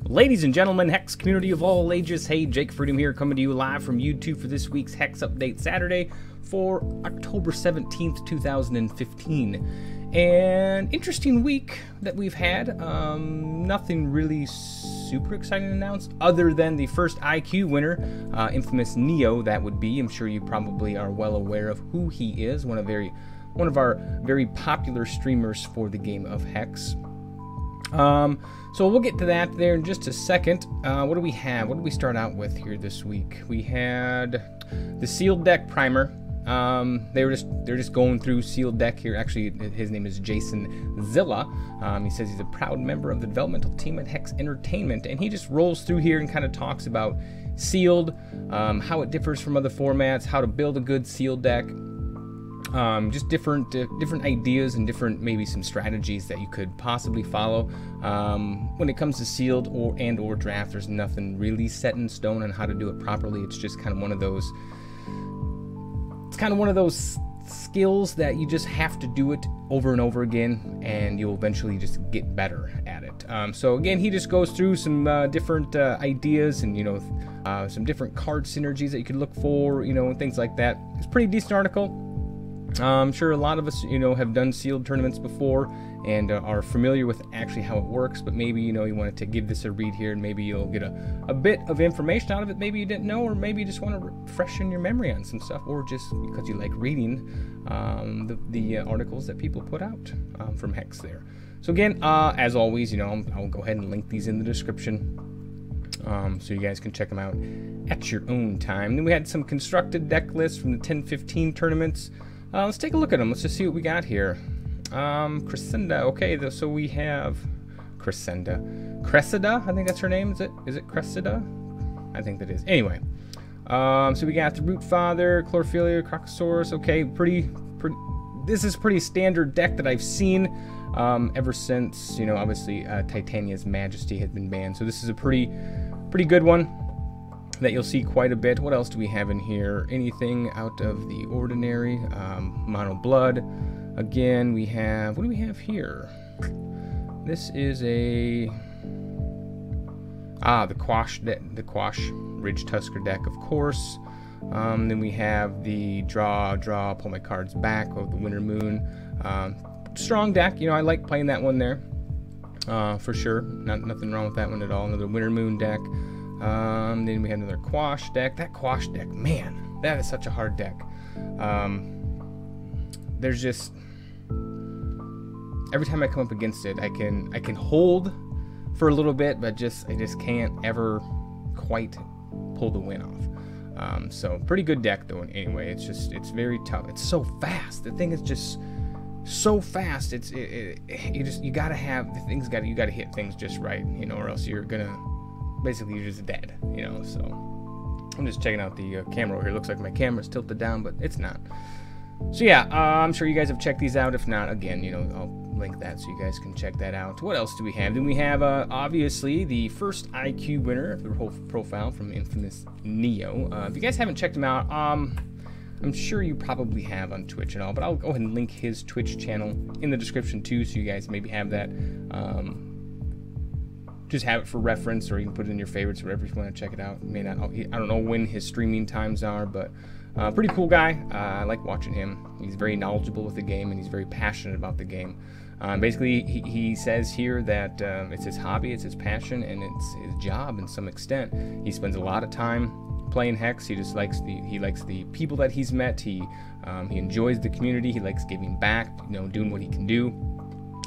Ladies and gentlemen, Hex community of all ages, hey, Jake Freedom here, coming to you live from YouTube for this week's Hex Update Saturday for October 17th, 2015. An interesting week that we've had. Nothing really super exciting to announce other than the first IQ winner, infamous Neo, that would be. I'm sure you probably are well aware of who he is, one of our very popular streamers for the game of Hex. So we'll get to that there in just a second. What do we have? What did we start out with here this week? We had the sealed deck primer. They're just going through sealed deck here. Actually, his name is Jason Zilla. He says he's a proud member of the developmental team at HEX Entertainment, and he just rolls through here and kind of talks about sealed, how it differs from other formats, how to build a good sealed deck. Just different ideas and different maybe some strategies that you could possibly follow. When it comes to sealed or draft, there's nothing really set in stone on how to do it properly. It's just kind of one of those. It's kind of one of those skills that you just have to do it over and over again, and you'll eventually just get better at it. So again, he just goes through some different ideas and some different card synergies that you could look for, and things like that. It's a pretty decent article. I'm sure a lot of us, have done sealed tournaments before and are familiar with actually how it works, but maybe, you wanted to give this a read here and maybe you'll get a bit of information out of it maybe you didn't know, or maybe you just want to freshen your memory on some stuff, or just because you like reading the articles that people put out from Hex there. So again, as always, I'll go ahead and link these in the description. So you guys can check them out at your own time. Then we had some constructed deck lists from the 10-15 tournaments. Let's take a look at them. Let's just see what we got here. Crescenda. Okay, so we have Cressida. I think that's her name. Is it Cressida? I think that is. Anyway, so we got the Root Father, Chlorophylla, Crocosaurus. Okay, pretty. This is pretty standard deck that I've seen ever since obviously Titania's Majesty had been banned. So this is a pretty good one that you'll see quite a bit. What else do we have in here? Anything out of the ordinary? Mono Blood. Again, we have, what do we have here? This is the Quash Ridge Tusker deck, of course. Then we have the draw, pull my cards back of the Winter Moon. Strong deck, I like playing that one there, for sure. Nothing wrong with that one at all. Another Winter Moon deck. Then we had another Quash deck. That Quash deck, man, that is such a hard deck. There's just, every time I come up against it, I can hold for a little bit, but I just can't ever quite pull the win off. So pretty good deck though. Anyway, it's very tough. It's so fast. The thing is just so fast. You gotta have the things. You gotta hit things just right, or else you're just dead, so I'm just checking out the camera over here. Looks like my camera's tilted down, but it's not. So yeah, I'm sure you guys have checked these out. If not, again, I'll link that so you guys can check that out. What else do we have? Then we have obviously the first IQ winner of the whole profile from infamous Neo. If you guys haven't checked him out, I'm sure you probably have on Twitch and all, but I'll go ahead and link his Twitch channel in the description too, so you guys maybe have that. Just have it for reference, or you can put it in your favorites, wherever you want to check it out. I don't know when his streaming times are, but pretty cool guy. I like watching him. He's very knowledgeable with the game, and he's very passionate about the game. Basically, he says here that it's his hobby, it's his passion, and it's his job in some extent. He spends a lot of time playing Hex. He just likes the people that he's met. He enjoys the community. He likes giving back, doing what he can do.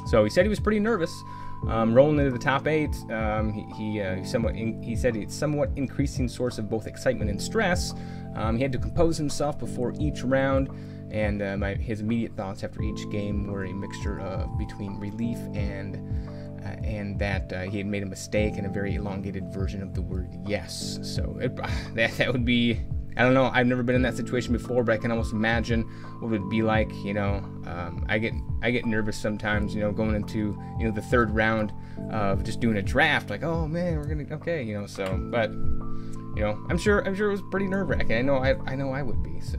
So he said he was pretty nervous. Rolling into the top 8, he said it's somewhat increasing source of both excitement and stress. He had to compose himself before each round, and his immediate thoughts after each game were a mixture between relief and that he had made a mistake in a very elongated version of the word yes. So that would be, I don't know, I've never been in that situation before, but I can almost imagine what it would be like. I get nervous sometimes, going into the third round of just doing a draft, like, oh man, we're gonna, okay, so, but I'm sure it was pretty nerve-wracking. I know I would be. So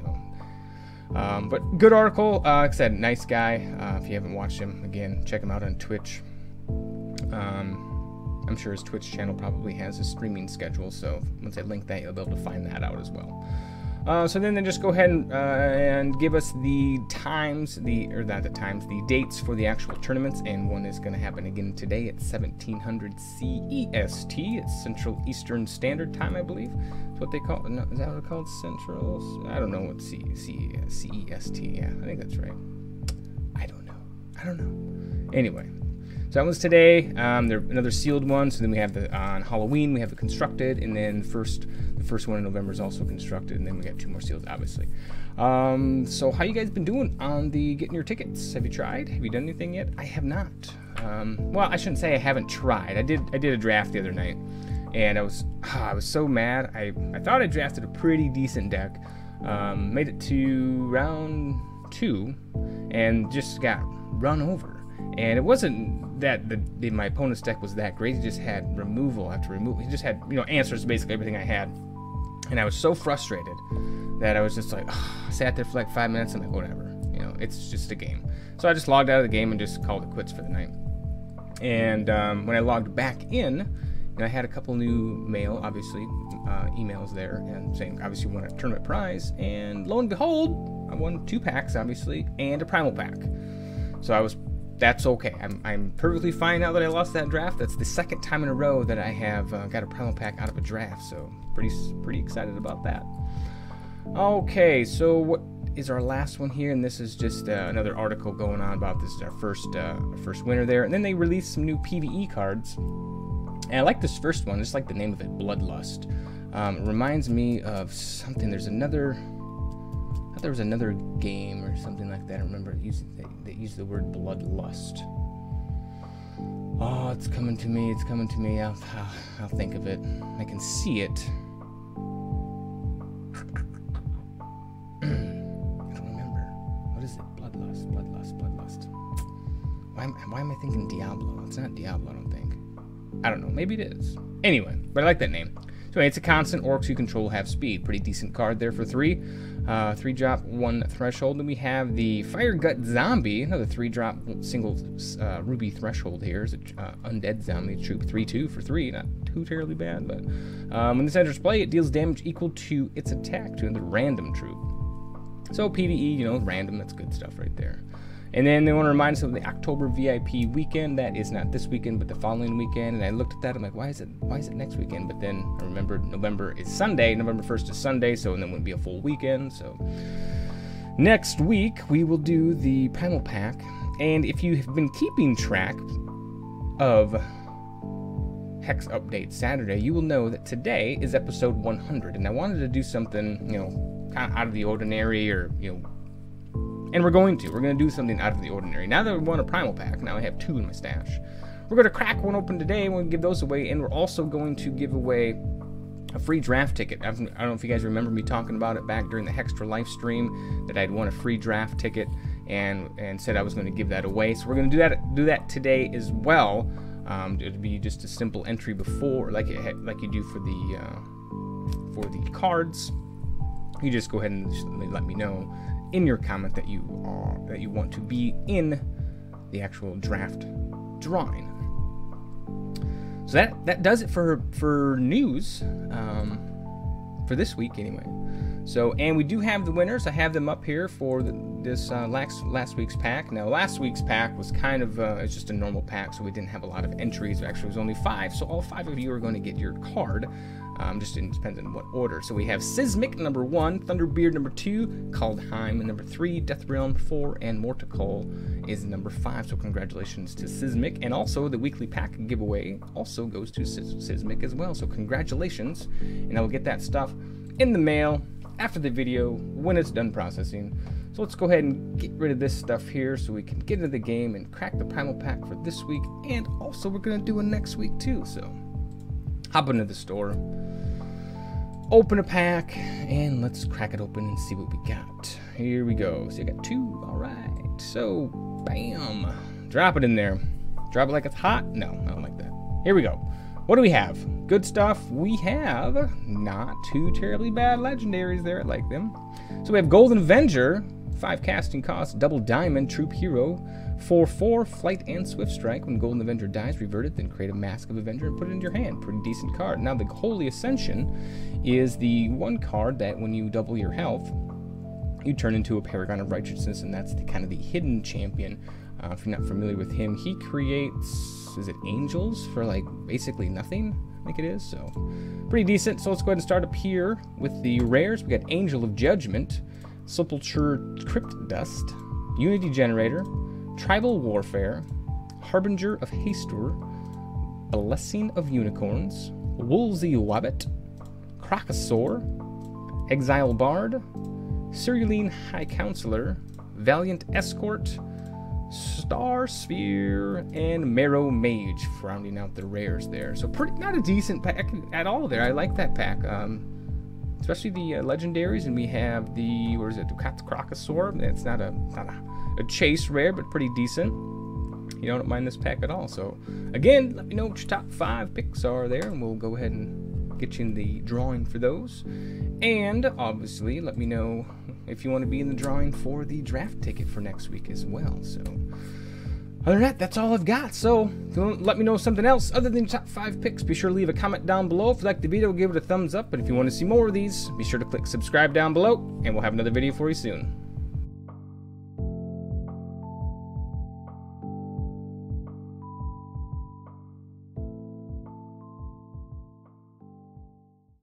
but good article. Like I said, nice guy. If you haven't watched him, again, check him out on Twitch. I'm sure his Twitch channel probably has his streaming schedule, so once I link that, you'll be able to find that out as well. So then just go ahead and give us the times, the dates for the actual tournaments, and one is going to happen again today at 1700 CEST. It's Central Eastern Standard Time, I believe. That's what they call it. No, is that what it's called? Central? I don't know what CEST. Yeah, I think that's right. I don't know. Anyway. So that one's today. There another sealed one. So then we have on Halloween we have the constructed, and then the first one in November is also constructed, and then we got 2 more sealed, obviously. So how you guys been doing on the getting your tickets? Have you tried? Have you done anything yet? I have not. Well, I shouldn't say I haven't tried. I did a draft the other night, and I was so mad. I thought I drafted a pretty decent deck. Made it to round 2, and just got run over. And it wasn't that my opponent's deck was that great. He just had removal after removal. He just had, answers to basically everything I had. And I was so frustrated that I was just like, I sat there for like 5 minutes. I'm like, whatever. It's just a game. So I just logged out of the game and just called it quits for the night. And when I logged back in, I had a couple new mail, obviously, emails there, and saying, obviously, won a tournament prize. And lo and behold, I won 2 packs, obviously, and a Primal pack. So that's okay. I'm perfectly fine now that I lost that draft. That's the second time in a row that I have got a Primal pack out of a draft, so pretty excited about that. Okay, so what is our last one here? And this is just another article going on about this is our first winner there. And then they released some new PVE cards. And I like this first one, just like the name of it, Bloodlust. It reminds me of something. There was another game or something like that. I remember they used the word bloodlust. Oh, it's coming to me. I'll think of it. I can see it. I don't remember. What is it? Bloodlust. Why am I thinking Diablo? It's not Diablo, I don't think. I don't know. Maybe it is. Anyway, but I like that name. So it's a constant. Orcs you control have speed. Pretty decent card there for 3. 3 drop, 1 threshold. Then we have the Fire Gut Zombie, another 3 drop, single ruby threshold here. Is undead zombie troop 3/2 for 3. Not too terribly bad, but when this enters play, it deals damage equal to its attack to another random troop. So PVE, random. That's good stuff right there. And then they want to remind us of the October VIP weekend. That is not this weekend, but the following weekend. And I looked at that. I'm like, why is it next weekend? But then I remembered November is Sunday. November 1st is Sunday, so then it wouldn't be a full weekend. So next week we will do the Primal pack. And if you have been keeping track of HEX Update Saturday, you will know that today is episode 100. And I wanted to do something, kind of out of the ordinary, or and we're going to do something out of the ordinary. Now that we won a Primal pack, now I have 2 in my stash. We're going to crack one open today, and we'll give those away, and we're also going to give away a free draft ticket. I don't know if you guys remember me talking about it back during the Hextra live stream, that I'd won a free draft ticket and said I was going to give that away. So we're going to do that today as well. It'd be just a simple entry before, like you do for the cards. You just go ahead and let me know in your comment that you want to be in the actual draft drawing. So that does it for news for this week anyway. So, and we do have the winners. I have them up here for this last week's pack. Now, last week's pack was kind of it's just a normal pack, so we didn't have a lot of entries. Actually, it was only 5, so all 5 of you are going to get your card. Just depends on what order. So we have Sismic number 1, Thunderbeard number 2, Kaldheim number 3, Deathrealm 4, and Mortical is number 5. So congratulations to Sismic. And also the weekly pack giveaway also goes to Sismic as well. So congratulations, and I will get that stuff in the mail after the video when it's done processing. So let's go ahead and get rid of this stuff here so we can get into the game and crack the Primal pack for this week, and also we're going to do one next week too. So hop into the store, open a pack, and let's crack it open and see what we got. Here we go. So you got 2. All right. So bam, drop it in there. Drop it like it's hot. No, I don't like that. Here we go. What do we have? Good stuff. We have not too terribly bad legendaries there. I like them. So we have Golden Avenger, 5 casting costs, double diamond, troop hero, 4/4, Flight and Swift Strike. When Golden Avenger dies, revert it, then create a Mask of Avenger and put it into your hand. Pretty decent card. Now, the Holy Ascension is the one card that when you double your health, you turn into a Paragon of Righteousness, and that's kind of the hidden champion. If you're not familiar with him, he creates, is it angels for like basically nothing? I think it is, so pretty decent. So let's go ahead and start up here with the rares. We got Angel of Judgment, Sepulture Crypt Dust, Unity Generator, Tribal Warfare, Harbinger of Hastur, Blessing of Unicorns, Woolsey Wabbit, Crocosaur, Exile Bard, Cerulean High Counselor, Valiant Escort, Star Sphere, and Marrow Mage, rounding out the rares there. So not a decent pack at all there. I like that pack, especially the legendaries. And we have the, where is it? Crocosaur. It's not a chase rare, but pretty decent. You don't mind this pack at all. So again, let me know what your top 5 picks are there, and we'll go ahead and get you in the drawing for those. And obviously, let me know if you want to be in the drawing for the draft ticket for next week as well. So other than that, that's all I've got. So if you want to let me know something else other than your top 5 picks, be sure to leave a comment down below. If you like the video, give it a thumbs up. But if you want to see more of these, be sure to click subscribe down below, and we'll have another video for you soon.